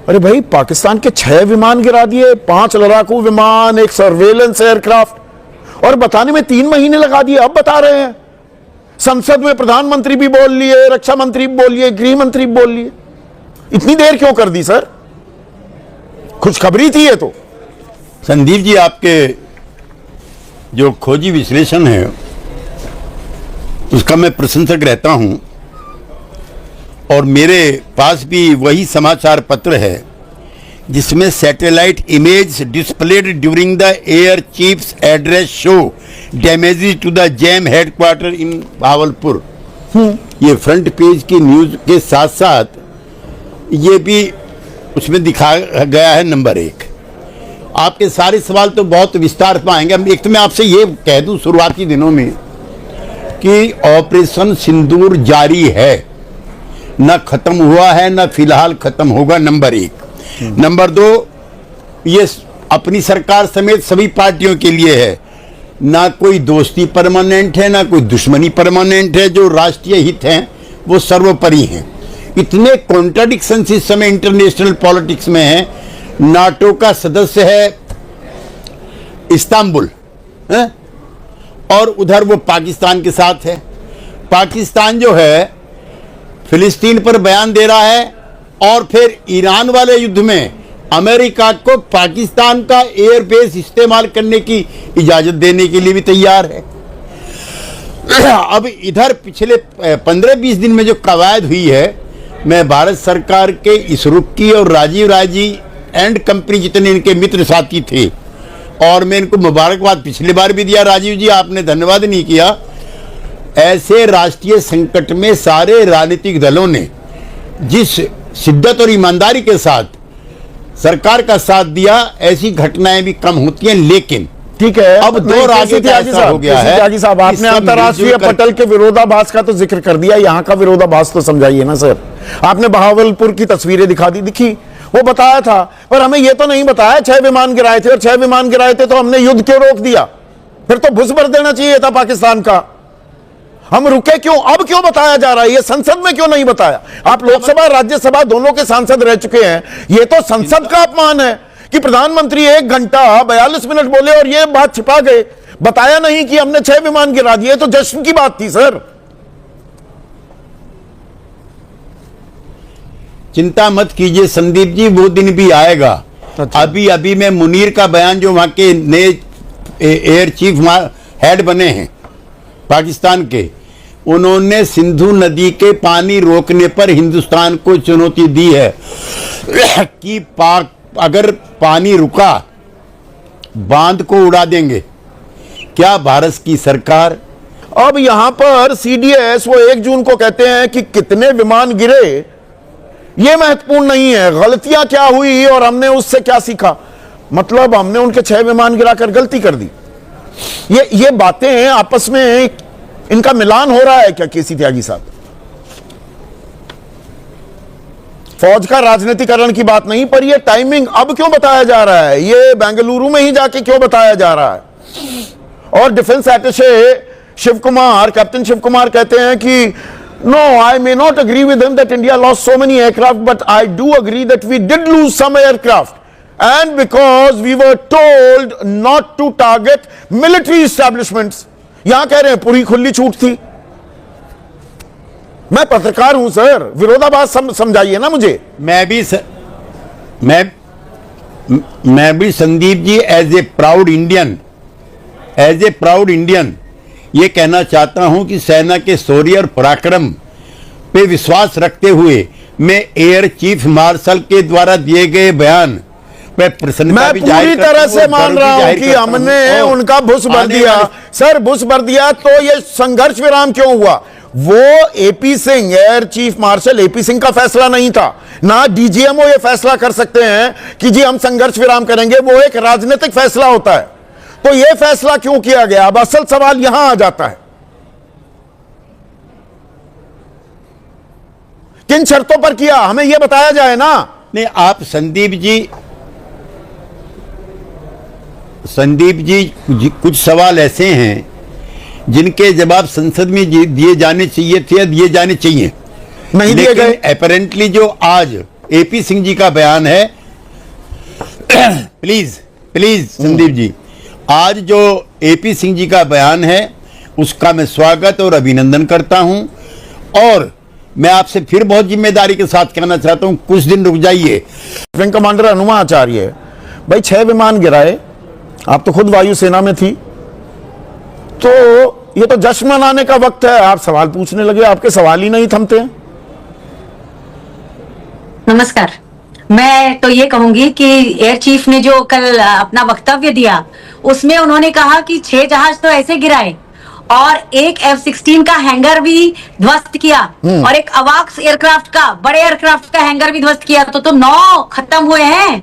अरे भाई, पाकिस्तान के 6 विमान गिरा दिए, 5 लड़ाकू विमान, एक सर्वेलेंस एयरक्राफ्ट, और बताने में 3 महीने लगा दिए। अब बता रहे हैं संसद में प्रधानमंत्री भी बोल लिए, रक्षा मंत्री भी बोल लिए, गृह मंत्री भी बोल लिए। इतनी देर क्यों कर दी सर? खुशखबरी थी ये तो। संदीप जी, आपके जो खोजी विश्लेषण है उसका मैं प्रशंसक रहता हूं, और मेरे पास भी वही समाचार पत्र है जिसमें satellite image displayed during the air chiefs address show damages to the JeM headquarter in Bahawalpur. ये फ्रंट पेज की न्यूज के साथ साथ ये भी उसमें दिखाया गया है। नंबर 1, आपके सारे सवाल तो बहुत विस्तार पाएंगे। एक तो मैं आपसे ये कह दूं शुरुआती दिनों में कि ऑपरेशन सिंदूर जारी है, न खत्म हुआ है, न फिलहाल खत्म होगा। नंबर 1। नंबर 2, ये अपनी सरकार समेत सभी पार्टियों के लिए है। ना कोई दोस्ती परमानेंट है, ना कोई दुश्मनी परमानेंट है। जो राष्ट्रीय हित हैं वो सर्वोपरि हैं। इतने कॉन्ट्राडिक्शंस इस समय इंटरनेशनल पॉलिटिक्स में है। नाटो का सदस्य है इस्तांबुल, और उधर वो पाकिस्तान के साथ है। पाकिस्तान जो है फिलिस्तीन पर बयान दे रहा है, और फिर ईरान वाले युद्ध में अमेरिका को पाकिस्तान का एयरबेस इस्तेमाल करने की इजाजत देने के लिए भी तैयार है। अब इधर पिछले 15-20 दिन में जो कवायद हुई है, मैं भारत सरकार के इसरो की और राजीव राजी एंड कंपनी जितने इनके मित्र साथी थे, और मैं इनको मुबारकबाद पिछली बार भी दिया, राजीव जी आपने धन्यवाद नहीं किया। ऐसे राष्ट्रीय संकट में सारे राजनीतिक दलों ने जिस शिद्दत और ईमानदारी के साथ सरकार का साथ दिया, ऐसी घटनाएं भी कम होती हैं। लेकिन ठीक है, अब दौर आगे कैसा हो गया है। त्यागी साहब, आपने अंतर्राष्ट्रीय पटल के विरोधाभास का तो जिक्र कर दिया, यहाँ का विरोधाभास तो समझाइए ना सर। आपने बहावलपुर की तस्वीरें दिखी, वो बताया था, पर हमें ये तो नहीं बताया 6 विमान गिराए थे, और 6 विमान गिराए थे तो हमने युद्ध क्यों रोक दिया? फिर तो भुस भर देना चाहिए था पाकिस्तान का। हम रुके क्यों? अब क्यों बताया जा रहा है? ये संसद में क्यों नहीं बताया? आप लोकसभा राज्यसभा दोनों के सांसद रह चुके हैं। ये तो संसद का अपमान है कि प्रधानमंत्री 1 घंटा 42 मिनट बोले और ये बात छिपा गए, बताया नहीं कि हमने 6 विमान गिरा दिए। तो जश्न की बात थी सर। चिंता मत कीजिए संदीप जी, वो दिन भी आएगा। अच्छा। अभी मैं मुनीर का बयान, जो वहां के नए एयर चीफ हेड बने हैं पाकिस्तान के, उन्होंने सिंधु नदी के पानी रोकने पर हिंदुस्तान को चुनौती दी है कि पाक अगर पानी रुका बांध को उड़ा देंगे। क्या भारत की सरकार अब यहां पर सीडीएस वो 1 जून को कहते हैं कि कितने विमान गिरे, ये महत्वपूर्ण नहीं है, गलतियां क्या हुई और हमने उससे क्या सीखा। मतलब हमने उनके 6 विमान गिराकर गलती कर दी। ये बातें आपस में इनका मिलान हो रहा है क्या केसी त्यागी साहब? फौज का राजनीतिकरण की बात नहीं, पर ये टाइमिंग अब क्यों बताया जा रहा है? ये बेंगलुरु में ही जाके क्यों बताया जा रहा है? और defence attache Shiv Kumar, captain Shiv Kumar कहते हैं कि no, I may not agree with him that India lost so many aircraft, but I do agree that we did lose some aircraft, and because we were told not to target military establishments. यहां कह रहे हैं पूरी खुली छूट थी। मैं पत्रकार हूं सर, विरोधाभास समझाइए ना मुझे। मैं भी Sandeep ji as a proud Indian ये कहना चाहता हूं कि सेना के शौर्य और पराक्रम पे विश्वास रखते हुए मैं एयर चीफ मार्शल के द्वारा दिए गए बयान पे प्रसन्नता भी जाहिर पूरी तरह से मान रहा हूं कि हमने उनका भुस भर दिया। सर भुस भर दिया तो ये संघर्ष विराम क्यों हुआ? वो AP Singh, air chief marshal AP Singh का फैसला नहीं था, ना डीजीएमओ ये फैसला कर सकते हैं कि जी हम संघर्ष विराम करेंगे। वो एक राजनीतिक फैसला होता है। तो यह फैसला क्यों किया गया? अब असल सवाल यहां आ जाता है, किन शर्तों पर किया, हमें यह बताया जाए ना। नहीं, आप संदीप जी कुछ सवाल ऐसे हैं जिनके जवाब संसद में दिए जाने चाहिए थे, दिए जाने चाहिए, नहीं दिए गए। अपेरेंटली जो आज एपी सिंह जी का बयान है प्लीज संदीप जी, आज जो एपी सिंह जी का बयान है उसका मैं स्वागत और अभिनंदन करता हूं, और मैं आपसे फिर बहुत जिम्मेदारी के साथ कहना चाहता हूं, कुछ दिन रुक जाइए। विंग कमांडर हनुमा आचार्य, भाई 6 विमान गिराए, आप तो खुद वायुसेना में थी, तो ये तो जश्न मनाने का वक्त है, आप सवाल पूछने लगे, आपके सवाल ही नहीं थमते हैं। नमस्कार। मैं तो ये कहूंगी कि एयर चीफ ने जो कल अपना वक्तव्य दिया उसमें उन्होंने कहा कि 6 जहाज तो ऐसे गिराए और एक F-16 का हैंगर भी ध्वस्त किया और एक अवाक्स एयरक्राफ्ट का, बड़े एयरक्राफ्ट का हैंगर भी ध्वस्त किया, तो 9 खत्म हुए हैं।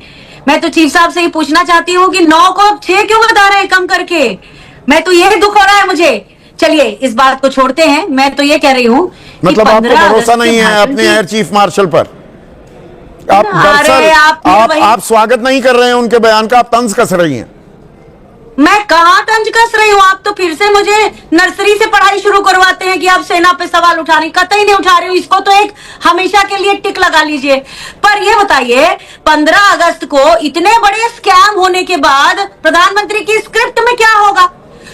मैं तो चीफ साहब से ही पूछना चाहती हूँ कि 9 को 6 क्यों बता रहे हैं कम करके? मैं तो यही दुख हो रहा है मुझे। चलिए इस बात को छोड़ते हैं, मैं तो ये कह रही हूँ मतलब आपको भरोसा नहीं है अपने एयर चीफ मार्शल पर? आप दरअसल आप स्वागत नहीं कर रहे हैं उनके बयान का, आप तंज कस रही हैं। मैं कहाँ तंज कस रही हूँ? आप तो फिर से मुझे नर्सरी से पढ़ाई शुरू करवाते हैं कि आप सेना पे सवाल उठा रही, कतई नहीं उठा रही हूँ। इसको तो एक हमेशा के लिए टिक लगा लीजिए। पर ये बताइए, 15 अगस्त को इतने बड़े स्कैम होने के बाद प्रधानमंत्री की स्क्रिप्ट में क्या होगा?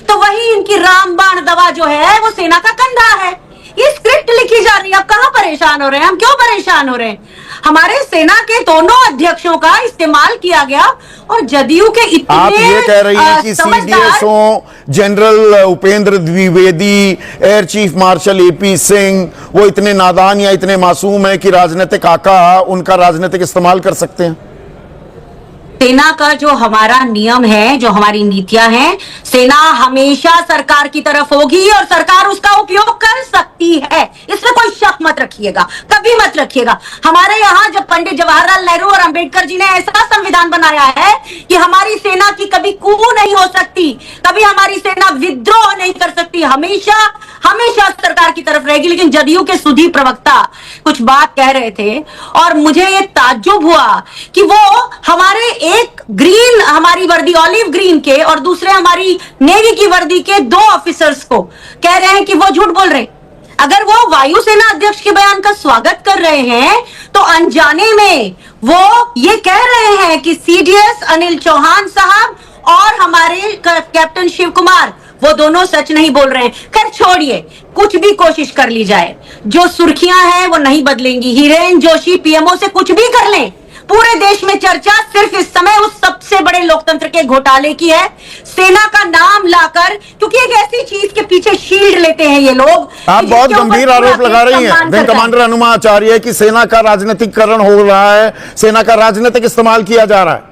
तो वही इनकी रामबाण दवा जो है वो सेना का कंधा है। ये स्क्रिप्ट लिखी जा रही है। आप कहाँ परेशान हो रहे हैं? हम क्यों परेशान हो रहे हैं? हमारे सेना के दोनों अध्यक्षों का इस्तेमाल किया गया और जदयू के इतने आप ये कह रही हैं कि CDSO general Upendra Dwivedi, air chief marshal AP Singh, वो इतने नादान या इतने मासूम है कि राजनीतिक आका उनका राजनीतिक इस्तेमाल कर सकते हैं? सेना का जो हमारा नियम है, जो हमारी नीतियां हैं, सेना हमेशा सरकार की तरफ होगी और सरकार उसका उपयोग कर सकती है, इसमें कोई शक मत रखिएगा, कभी मत रखिएगा। हमारे यहाँ जब पंडित जवाहरलाल नेहरू और अंबेडकर जी ने ऐसा संविधान बनाया है कि हमारी सेना की कभी कू नहीं हो सकती, कभी हमारी सेना विद्रोह नहीं कर सकती, हमेशा हमेशा सरकार की तरफ रहेगी। लेकिन जदयू के सुधी प्रवक्ता कुछ बात कह रहे थे और मुझे ये ताज्जुब हुआ कि वो हमारे एक ग्रीन, हमारी वर्दी ऑलिव ग्रीन के और दूसरे हमारी नेवी की वर्दी के 2 ऑफिसर्स को कह रहे हैं कि वो झूठ बोल रहे। अगर वो वायुसेना अध्यक्ष के बयान का स्वागत कर रहे हैं तो अनजाने में वो ये कह रहे हैं कि सीडीएस अनिल चौहान साहब और हमारे कैप्टन शिव कुमार, वो दोनों सच नहीं बोल रहे हैं। खैर छोड़िए, कुछ भी कोशिश कर ली जाए, जो सुर्खियां हैं वो नहीं बदलेंगी। हिरेन जोशी पीएमओ से कुछ भी कर लें, पूरे देश में चर्चा सिर्फ इस समय उस सबसे बड़े लोकतंत्र के घोटाले की है, सेना का नाम लाकर, क्योंकि एक ऐसी चीज के पीछे शील्ड लेते हैं ये लोग। आप बहुत गंभीर आरोप लगा रही हैं विंग कमांडर हनुमा आचार्य कि सेना का राजनीतिकरण हो रहा है, सेना का राजनीतिक इस्तेमाल किया जा रहा है।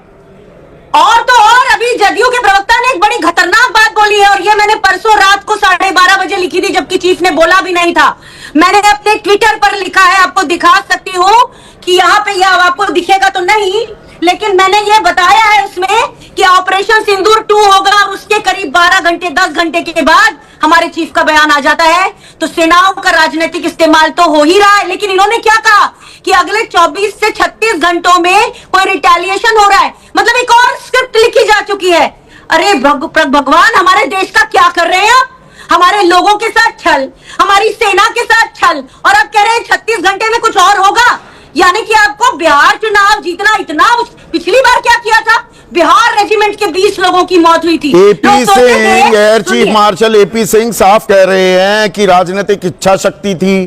और तो और अभी जदयू के प्रवक्ता ने एक बड़ी खतरनाक बात बोली है और ये मैंने परसों रात को 12:30 बजे लिखी थी, जबकि चीफ ने बोला भी नहीं था। मैंने अपने ट्विटर पर लिखा है, आपको दिखा सकती हूँ कि यहाँ पे यह आपको दिखेगा तो नहीं, लेकिन मैंने ये बताया है उसमें कि ऑपरेशन सिंदूर 2 होगा और उसके करीब 12 घंटे 10 घंटे के बाद हमारे चीफ का बयान आ जाता है। तो सेनाओं का राजनीतिक इस्तेमाल तो हो ही रहा है, लेकिन इन्होंने क्या कहा कि अगले 24 से 36 घंटों में कोई रिटेलिएशन हो रहा है, मतलब एक और स्क्रिप्ट लिखी जा चुकी है। अरे भगवान, हमारे देश का क्या कर रहे हैं आप? हमारे लोगों के साथ छल, हमारी सेना के साथ छल, और अब कह रहे हैं 36 घंटे में कुछ और होगा। यानी कि आपको बिहार चुनाव जीतना इतना, पिछली बार क्या किया था? बिहार रेजिमेंट के 20 लोगों की मौत हुई थी। AP Singh, air chief marshal AP Singh साफ कह रहे हैं कि राजनीतिक इच्छा शक्ति थी,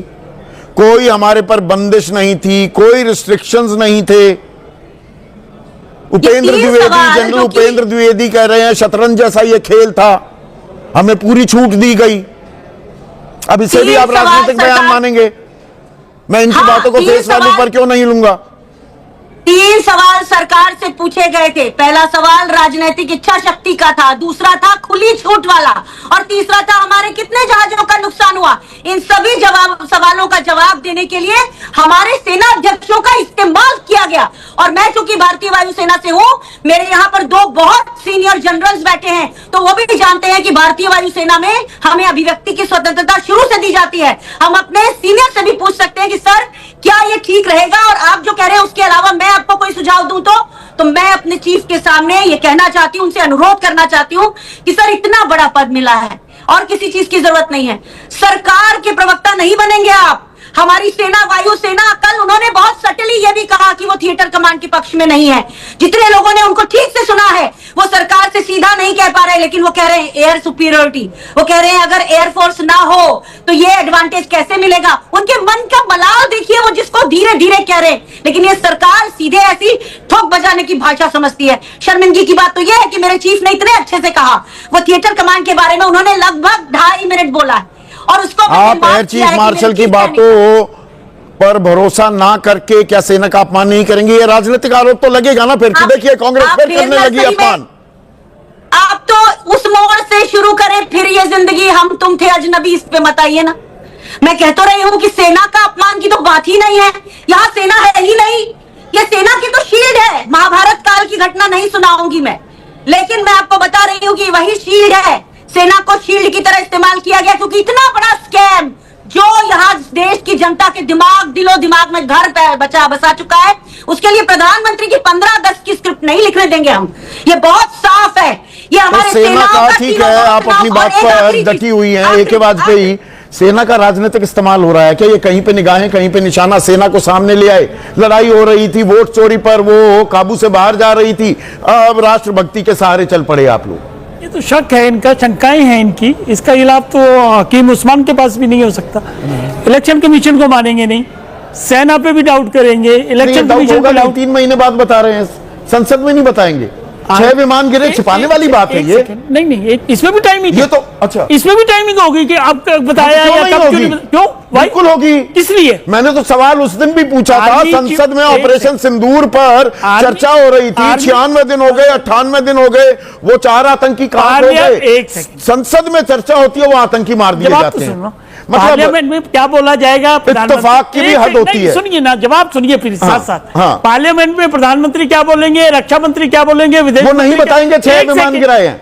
कोई हमारे पर बंदिश नहीं थी, कोई रिस्ट्रिक्शंस नहीं थे। उपेंद्र द्विवेदी, जनरल उपेंद्र द्विवेदी कह रहे हैं शतरंज जैसा ये खेल था, हमें पूरी छूट दी गई। अब इसे भी आप राजनीतिक बयान मानेंगे? मैं इनकी बातों को फेस वैल्यू पर क्यों नहीं लूंगा? 3 सवाल सरकार से पूछे गए थे। पहला सवाल राजनीतिक इच्छा शक्ति का था, दूसरा था खुली छूट वाला, और तीसरा था हमारे कितने जहाजों का नुकसान हुआ। इन सभी सवालों का जवाब देने के लिए हमारे सेना अध्यक्षों का इस्तेमाल किया गया। और मैं चूंकि भारतीय वायुसेना से हूं, मेरे यहाँ पर 2 बहुत सीनियर जनरल्स बैठे हैं, तो वो भी जानते हैं कि भारतीय वायुसेना में हमें अभिव्यक्ति की स्वतंत्रता शुरू से दी जाती है। हम अपने सीनियर से भी पूछ सकते हैं कि सर क्या ये ठीक रहेगा, और आप जो कह रहे हैं उसके अलावा मैं आपको कोई सुझाव दूं तो मैं अपने चीफ के सामने ये कहना चाहती हूं, उनसे अनुरोध करना चाहती हूं कि सर इतना बड़ा पद मिला है और किसी चीज की जरूरत नहीं है, सरकार के प्रवक्ता नहीं बनेंगे आप, हमारी सेना, वायुसेना, कल उन्होंने बहुत सटली ये भी कहा कि वो थिएटर कमांड के पक्ष में नहीं है। जितने लोगों ने उनको ठीक से सुना है, वो सरकार से सीधा नहीं कह पा रहे, लेकिन वो कह रहे हैं एयर सुपीरियरिटी। वो कह रहे हैं अगर एयरफोर्स ना हो तो ये एडवांटेज कैसे मिलेगा। उनके मन का मलाल देखिए, वो जिसको धीरे धीरे कह रहे हैं, लेकिन ये सरकार सीधे ऐसी ठोक बजाने की भाषा समझती है। शर्मिंदगी की बात तो यह है कि मेरे चीफ ने इतने अच्छे से कहा, वो थिएटर कमांड के बारे में उन्होंने लगभग 2.5 मिनट बोला है, और उसको आप एयर चीफ मार्शल की बातों पर भरोसा ना करके क्या सेना का अपमान नहीं करेंगे? ये राजनीतिक आरोप तो लगेगा ना फिर कि देखिए कांग्रेस फिर करने लगी अपमान। आप तो उस मोड़ से शुरू करें, फिर ये जिंदगी हम तुम थे अजनबी, इस पे मत आइए ना। मैं कह तो रही हूं कि सेना का अपमान की तो बात ही नहीं है, यहां सेना है ही नहीं। ये सेना की तो शील्ड है। महाभारत काल की घटना नहीं सुनाऊंगी मैं, लेकिन मैं आपको बता रही हूं कि वही शील्ड है। सेना को शील्ड की तरह इस्तेमाल किया गया, क्योंकि इतना बड़ा स्कैम जो यहाँ देश की जनता के दिलो दिमाग में घर पे बसा चुका है, उसके लिए प्रधानमंत्री की 15 अगस्त की स्क्रिप्ट नहीं लिखने देंगे हम। ये बहुत साफ है। ये हमारे सेना का ठीक है, आप अपनी बात पर डटी हुई हैं। एक वाजपेयी सेना का राजनीतिक इस्तेमाल हो रहा है क्या? ये कहीं पे निगाहें कहीं पे निशाना सेना को सामने ले आए। लड़ाई हो रही थी, वोट चोरी पर वो काबू से बाहर जा रही थी, अब राष्ट्रभक्ति के सहारे चल पड़े आप लोग। ये तो शक है इनका, शंकाएं हैं इनकी। इसका इलाज तो हकीम उस्मान के पास भी नहीं हो सकता। इलेक्शन कमीशन को मानेंगे नहीं, सेना पे भी डाउट करेंगे, इलेक्शन कमीशन को डाउट 3 महीने बाद बता रहे हैं, संसद में नहीं बताएंगे। 6 विमान गिरे, छिपाने वाली बात है ये। नहीं, इसमें भी टाइमिंग ये तो अच्छा, इसमें भी टाइमिंग होगी कि आप बताया या कब क्यों? बिल्कुल होगी। किस लिए? मैंने तो सवाल उस दिन भी पूछा था, संसद में ऑपरेशन सिंदूर पर चर्चा हो रही थी। 96 दिन हो गए, 98 दिन हो गए, वो 4 आतंकी कहां हो गए? संसद में चर्चा होती है, वो आतंकी मार दिए जाते हैं। पार्लियामेंट में क्या बोला जाएगा? इत्तेफाक की भी हद होती है। सुनिए ना, जवाब सुनिए फिर साथ साथ। पार्लियामेंट में प्रधानमंत्री क्या बोलेंगे, रक्षा मंत्री क्या बोलेंगे, विदेश वो नहीं बताएंगे। 6 विमान गिराए हैं।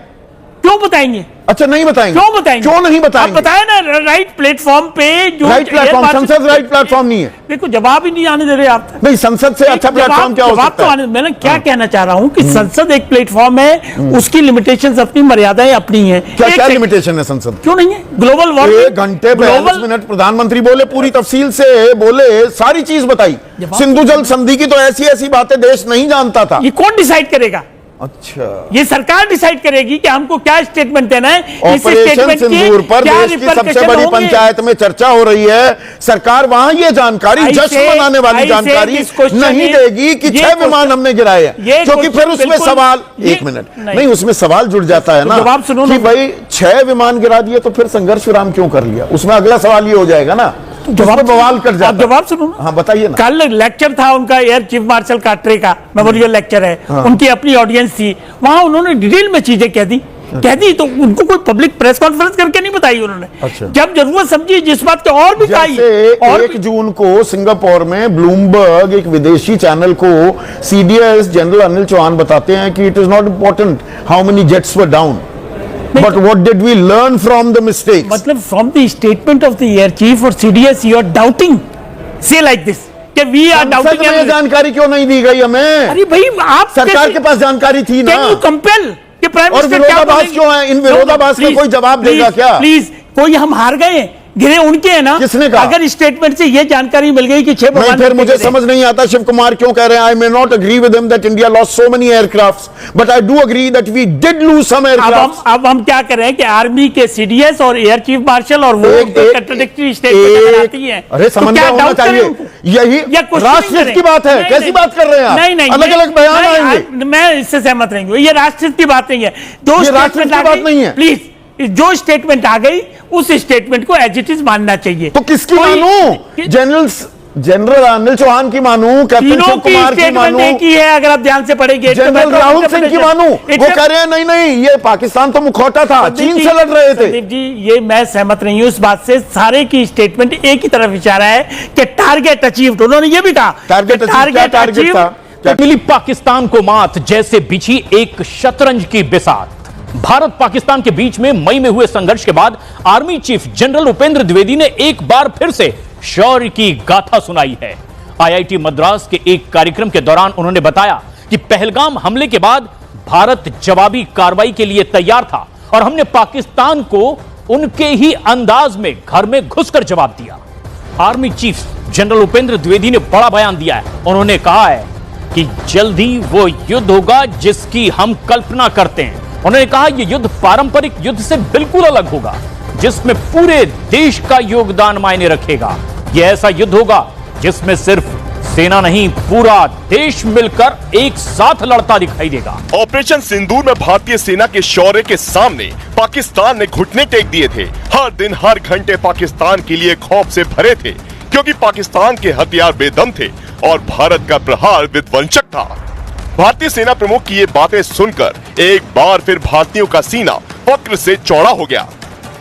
क्यों बताएंगे? अच्छा नहीं बताएंगे। क्यों बताएंगे? क्यों नहीं बताएंगे? आप बताए ना, राइट प्लेटफॉर्म पे जो राइट प्लेटफॉर्म, संसद राइट प्लेटफॉर्म नहीं है। देखो जवाब ही नहीं आने दे रहे आप। नहीं, संसद से अच्छा प्लेटफॉर्म क्या हो सकता है? मैंने क्या कहना चाह रहा हूं कि संसद एक प्लेटफॉर्म है, उसकी लिमिटेशंस अपनी, मर्यादाएं अपनी हैं। क्या लिमिटेशन है संसद? क्यों नहीं है? ग्लोबल वार्मिंग 1 घंटे 42 मिनट प्रधानमंत्री बोले, पूरी तफसील से बोले, सारी चीज बताई। सिंधु जल संधि की तो ऐसी बातें देश नहीं जानता था। ये कौन डिसाइड करेगा? अच्छा, ये सरकार डिसाइड करेगी कि हमको क्या स्टेटमेंट देना है। ऑपरेशन सिंदूर पर देश की सबसे बड़ी पंचायत में चर्चा हो रही है। सरकार वहां ये जानकारी, जश्न मनाने वाली जानकारी नहीं देगी कि 6 विमान हमने गिराए हैं, क्योंकि फिर उसमें सवाल 1 मिनट नहीं, उसमें सवाल जुड़ जाता है ना। जवाब सुनो कि भाई 6 विमान गिरा दिए तो फिर संघर्ष विराम क्यों कर लिया? उसमें अगला सवाल ये हो जाएगा ना, जवाब बवाल कर जाता। जवाब सुनो ना। हाँ बताइए ना। कल लेक्चर था उनका, एयर चीफ मार्शल काट्रे का मेमोरियल लेक्चर है। उनकी अपनी ऑडियंस थी, वहां उन्होंने डिटेल में चीजें कह दी तो उनको कोई पब्लिक प्रेस कॉन्फ्रेंस करके नहीं बताई उन्होंने। अच्छा। जब जरूरत समझी जिस बात को और भी कही। और 1 जून को सिंगापुर में ब्लूमबर्ग एक विदेशी चैनल को CDS जनरल अनिल चौहान बताते हैं कि it is not important how many jets were down, but what did we learn from the mistakes? मतलब from the statement of the air chief और CDS you are doubting, say like this कि we are doubting। में जानकारी क्यों नहीं दी गई हमें? अरे भाई आप सरकार के पास जानकारी थी ना। Can you compel कि प्राइम मिनिस्टर विरोधाभास क्यों है? इन विरोधाभास का कोई जवाब देगा क्या? प्लीज, कोई हम हार गए, गिरे उनके हैं ना। किसने कहा? अगर स्टेटमेंट से ये जानकारी मिल गई कि 6 विमान, फिर मुझे समझ नहीं आता शिव कुमार क्यों कह रहे हैं I may not agree with him that India lost so many aircrafts, but I do agree that we did lose some aircrafts. अब हम क्या कर रहे हैं कि आर्मी के CDS और एयर चीफ मार्शल और वो कंट्राडिक्टरी स्टेटमेंट आती है। अरे समन्वय होना चाहिए, यही राष्ट्रहित की बात है। कैसी बात कर रहे हैं आप? नहीं, अलग अलग बयान आएंगे। मैं इससे सहमत नहीं हूं, ये राष्ट्रहित की बात नहीं है। दो राष्ट्रहित की बात नहीं है। प्लीज, जो स्टेटमेंट आ गई उस स्टेटमेंट को एज इट इज मानना चाहिए। तो किसकी मानूं? जनरल अनिल चौहान की मानूं, कैप्टन शिव कुमार की मानूं? एक ही है, अगर आप ध्यान से पढ़ेंगे। जनरल राहुल सिंह की मानूं? वो कह रहे हैं नहीं, ये पाकिस्तान तो मुखौटा था, चीन से लड़ रहे थे। संदीप जी, ये मैं सहमत नहीं हूं इस बात से। सारे की स्टेटमेंट एक ही तरफ इशारा है कि टारगेट अचीव्ड। उन्होंने ये भी कहा टारगेट अचीव था। मिली पाकिस्तान को मात जैसे बिछी एक शतरंज की बिसात। भारत पाकिस्तान के बीच में मई में हुए संघर्ष के बाद army chief general Upendra Dwivedi ने एक बार फिर से शौर्य की गाथा सुनाई है। IIT मद्रास के एक कार्यक्रम के दौरान उन्होंने बताया कि पहलगाम हमले के बाद भारत जवाबी कार्रवाई के लिए तैयार था और हमने पाकिस्तान को उनके ही अंदाज में घर में घुसकर जवाब दिया। Army chief general Upendra Dwivedi ने बड़ा बयान दिया है। उन्होंने कहा है कि जल्द ही वो युद्ध होगा जिसकी हम कल्पना करते हैं। उन्होंने कहा यह युद्ध पारंपरिक युद्ध से बिल्कुल अलग होगा, जिसमें पूरे देश का योगदान मायने रखेगा। यह ऐसा युद्ध होगा जिसमें सिर्फ सेना नहीं, पूरा देश मिलकर एक साथ लड़ता दिखाई देगा। ऑपरेशन सिंदूर में भारतीय सेना के शौर्य के सामने पाकिस्तान ने घुटने टेक दिए थे। हर दिन हर घंटे पाकिस्तान के लिए खौफ से भरे थे, क्योंकि पाकिस्तान के हथियार बेदम थे और भारत का प्रहार विध्वंसक था। भारतीय सेना प्रमुख की ये बातें सुनकर एक बार फिर भारतीयों का सीना फक्र से चौड़ा हो गया।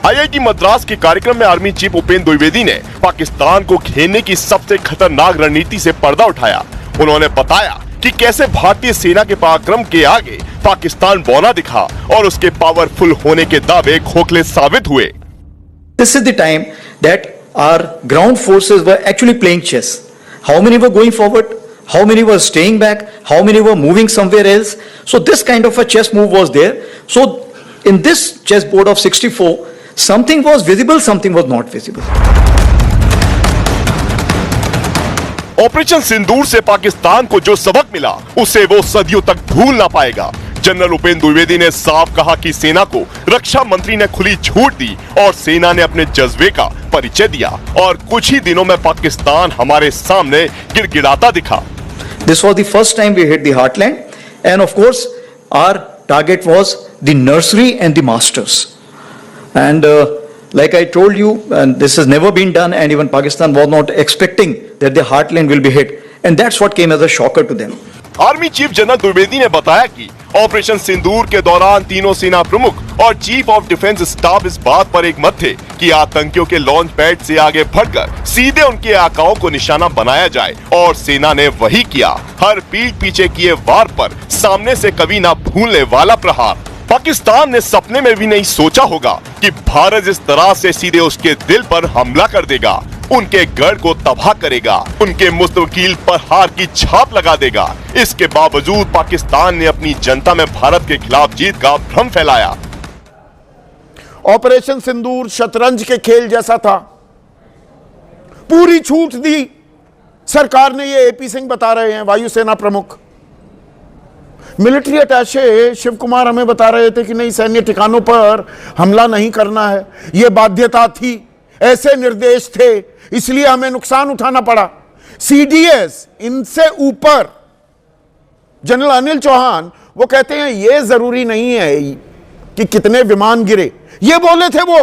आईआईटी मद्रास के कार्यक्रम में आर्मी चीफ उपेंद्र द्विवेदी ने पाकिस्तान को घेरने की सबसे खतरनाक रणनीति से पर्दा उठाया। उन्होंने बताया कि कैसे भारतीय सेना के पराक्रम के आगे पाकिस्तान बौना दिखा और उसके पावरफुल होने के दावे खोखले साबित हुए। This is the time that our ground forces were actually playing chess. How many were going forward? How many were staying back? How many were moving somewhere else? So this kind of a chess move was there. So in this chessboard of 64, something was visible, something was not visible. Operation Sindoor से पाकिस्तान को जो सबक मिला उसे वो सदियों तक भूल ना पाएगा। जनरल उपेंद्र द्विवेदी ने साफ कहा कि सेना को रक्षा मंत्री ने खुली छूट दी और सेना ने अपने जज्बे का परिचय दिया और कुछ ही दिनों में पाकिस्तान हमारे सामने गिड़गिड़ाता दिखा। This was the first time we hit the heartland, and of course our target was the nursery and the masters. And like I told you, and this has never been done, and even Pakistan was not expecting that the heartland will be hit, and that's what came as a shocker to them. Army chief general Dwivedi ने बताया कि operation सिंदूर के दौरान तीनों सेना प्रमुख और chief of defence staff इस बात पर एकमत थे कि आतंकियों के लॉन्च पैड से आगे बढ़कर सीधे उनके आकाओं को निशाना बनाया जाए, और सेना ने वही किया। हर पीठ पीछे किए वार पर सामने से कभी ना भूलने वाला प्रहार। पाकिस्तान ने सपने में भी नहीं सोचा होगा कि भारत इस तरह से सीधे उसके दिल पर हमला कर देगा, उनके गढ़ को तबाह करेगा, उनके मुस्तकिल पर हार की छाप लगा देगा। इसके बावजूद पाकिस्तान ने अपनी जनता में भारत के खिलाफ जीत का भ्रम फैलाया। ऑपरेशन सिंदूर शतरंज के खेल जैसा था। पूरी छूट दी सरकार ने, ये एपी सिंह बता रहे हैं, वायुसेना प्रमुख। मिलिट्री अटैचे शिव कुमार हमें बता रहे थे कि नहीं, सैन्य ठिकानों पर हमला नहीं करना है, यह बाध्यता थी, ऐसे निर्देश थे, इसलिए हमें नुकसान उठाना पड़ा। सीडीएस इनसे ऊपर जनरल अनिल चौहान वो कहते हैं यह जरूरी नहीं है कि कितने विमान गिरे, ये बोले थे वो।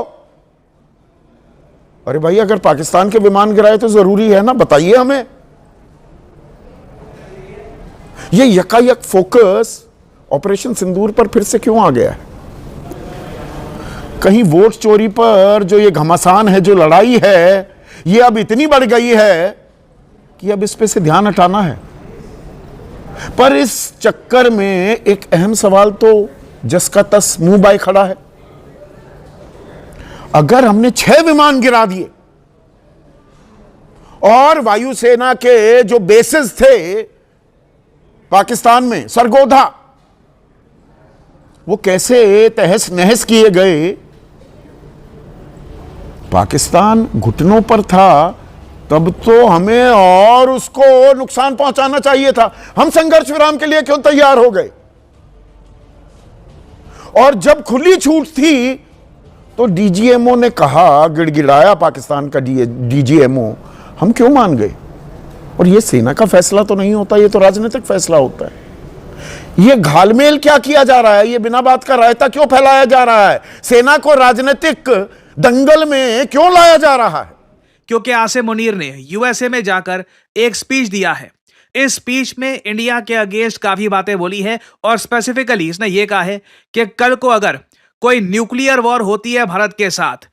अरे भाई, अगर पाकिस्तान के विमान गिराए तो जरूरी है ना, बताइए हमें। ये यकायक फोकस ऑपरेशन सिंदूर पर फिर से क्यों आ गया है? कहीं वोट चोरी पर जो ये घमासान है, जो लड़ाई है, ये अब इतनी बढ़ गई है कि अब इस पे से ध्यान हटाना है। पर इस चक्कर में एक अहम सवाल तो जस का तस मुंह बाय खड़ा है। अगर हमने 6 विमान गिरा दिए और वायुसेना के जो बेसेस थे पाकिस्तान में, सरगोधा, वो कैसे तहस नहस किए गए। पाकिस्तान घुटनों पर था, तब तो हमें और उसको नुकसान पहुंचाना चाहिए था। हम संघर्ष विराम के लिए क्यों तैयार हो गए? और जब खुली छूट थी तो डीजीएमओ ने कहा, गिड़गिड़ाया पाकिस्तान का डीजीएमओ, हम क्यों मान गए? और ये सेना का फैसला तो नहीं होता, ये तो राजनीतिक फैसला होता है। ये घालमेल क्या किया जा रहा है? ये बिना बात का रायता क्यों फैलाया जा रहा है? सेना को राजनीतिक दंगल में क्यों लाया जा रहा है? क्योंकि आसिम मुनीर ने यूएसए में जाकर एक स्पीच दिया है। इस स्पीच में इंडिया के अगेंस्ट काफी बातें बोली है और स्पेसिफिकली इसने ये कहा है कि कल को अगर कोई न्यूक्लियर वॉर होती है भारत के साथ,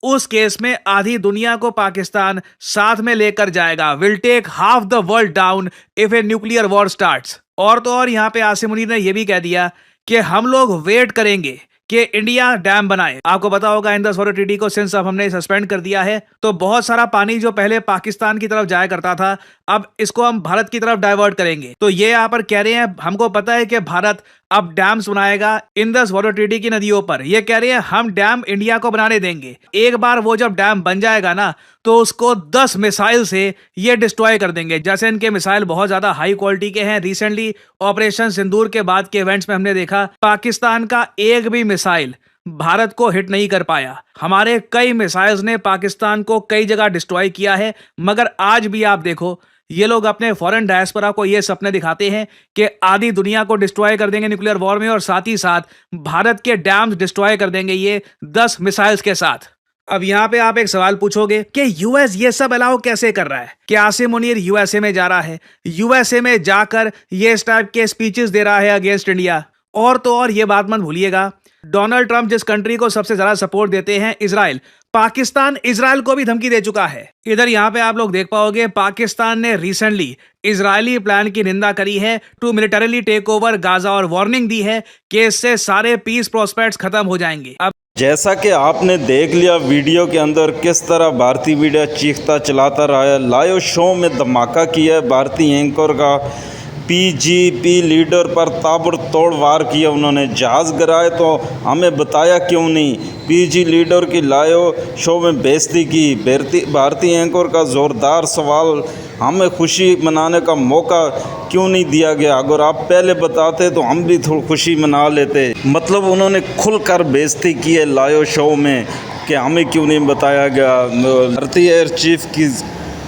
उस केस में आधी दुनिया को पाकिस्तान साथ में लेकर जाएगा। Will take half the world down if a nuclear war starts. और तो और यहां पे आसिम मुनीर ने यह भी कह दिया कि हम लोग वेट करेंगे कि इंडिया डैम बनाए। आपको पता होगा इंदस वाटर ट्रीटी को सिंस अब हमने सस्पेंड कर दिया है, तो बहुत सारा पानी जो पहले पाकिस्तान की तरफ जाया करता था, अब इसको हम भारत की तरफ डाइवर्ट करेंगे। तो ये यहाँ पर कह रहे हैं, हमको पता है कि भारत अब डैम्स बनाएगा इंडस वाटर ट्रीटी की नदियों पर। ये कह रहे हैं हम डैम इंडिया को बनाने देंगे। एक बार वो जब डैम बन जाएगा ना तो उसको 10 मिसाइल से ये डिस्ट्रॉय कर देंगे। जैसे इनके मिसाइल बहुत ज्यादा हाई क्वालिटी के हैं। रिसेंटली ऑपरेशन सिंदूर के बाद के इवेंट्स में हमने देखा पाकिस्तान का एक भी मिसाइल भारत को हिट नहीं कर पाया। हमारे कई मिसाइल्स ने पाकिस्तान को कई जगह डिस्ट्रॉय किया है, मगर आज भी आप देखो ये लोग अपने फॉरेन डायस्पोरा को ये सपने दिखाते हैं कि आधी दुनिया को डिस्ट्रॉय कर देंगे न्यूक्लियर वॉर में, और साथ ही साथ भारत के डैम्स डिस्ट्रॉय कर देंगे ये 10 मिसाइल्स के साथ। अब यहाँ पे आप एक सवाल पूछोगे कि यूएस ये सब अलाउ कैसे कर रहा है? कि आसिम मुनीर यूएसए में जा रहा है, यूएसए में जाकर ये इस टाइप के स्पीचेस दे रहा है अगेंस्ट इंडिया। और तो और ये बात मत भूलिएगा, डोनाल्ड ट्रंप जिस कंट्री को सबसे ज्यादा सपोर्ट देते हैं इजराइल, पाकिस्तान इजराइल को भी धमकी दे चुका है। इधर यहाँ पे आप लोग देख पाओगे पाकिस्तान ने रिसेंटली इजरायली प्लान की निंदा करी है to militarily take over Gaza और वार्निंग दी है कि इससे सारे पीस प्रोस्पेक्ट्स खत्म हो जाएंगे। अब जैसा कि आपने देख लिया वीडियो के अंदर किस तरह भारतीय मीडिया चीखता चलाता रहा है, लाइव शो में धमाका किया है भारतीय एंकर का। पीजीपी लीडर पर ताबड़तोड़ वार किया उन्होंने, जहाज़ गिराए तो हमें बताया क्यों नहीं। पीजी लीडर की लाइव शो में बेइज्जती की। भारतीय एंकर का ज़ोरदार सवाल, हमें खुशी मनाने का मौका क्यों नहीं दिया गया? अगर आप पहले बताते तो हम भी थोड़ी खुशी मना लेते। मतलब उन्होंने खुलकर बेइज्जती की है लाइव शो में कि हमें क्यों नहीं बताया गया। भारतीय एयर चीफ की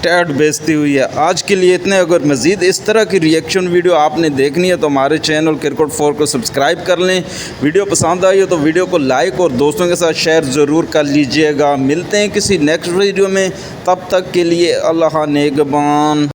टैड बेइज्जती हुई है। आज के लिए इतने। अगर मज़ीद इस तरह की रिएक्शन वीडियो आपने देखनी है तो हमारे चैनल क्रिकेट 4 को सब्सक्राइब कर लें। वीडियो पसंद आई हो तो वीडियो को लाइक और दोस्तों के साथ शेयर ज़रूर कर लीजिएगा। मिलते हैं किसी नेक्स्ट वीडियो में, तब तक के लिए अल्लाह नेगबान।